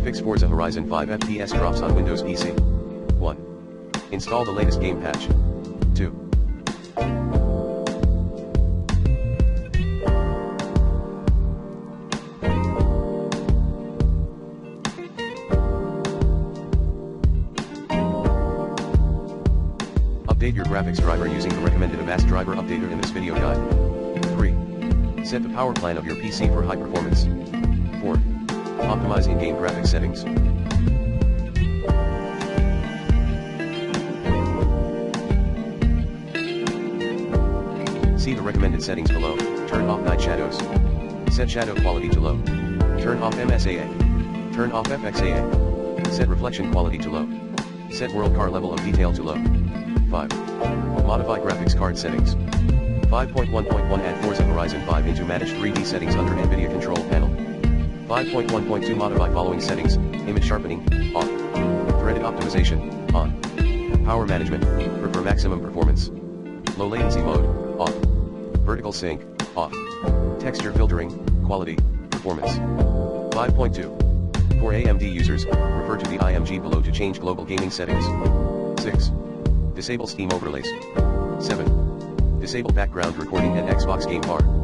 fix Forza Horizon 5 FPS drops on Windows PC. 1. Install the latest game patch. 2. Update your graphics driver using the recommended Avast driver updater in this video guide. 3. Set the power plan of your PC for high performance. 4. Optimize in-game graphics settings. See the recommended settings below. Turn off night shadows. Set shadow quality to low. Turn off MSAA. Turn off FXAA. Set reflection quality to low. Set world car level of detail to low. 5. Modify graphics card settings. 5.1.1 Add Forza Horizon 5 into Managed 3D settings under NVIDIA Control Panel. 5.1.2 Modify following settings: Image sharpening, off. Threaded optimization, on. Power management, prefer maximum performance. Low latency mode, off. Vertical sync, off. Texture filtering, quality, performance. 5.2. For AMD users, refer to the IMG below to change global gaming settings. 6. Disable Steam overlays. 7. Disable background recording and Xbox Game Bar.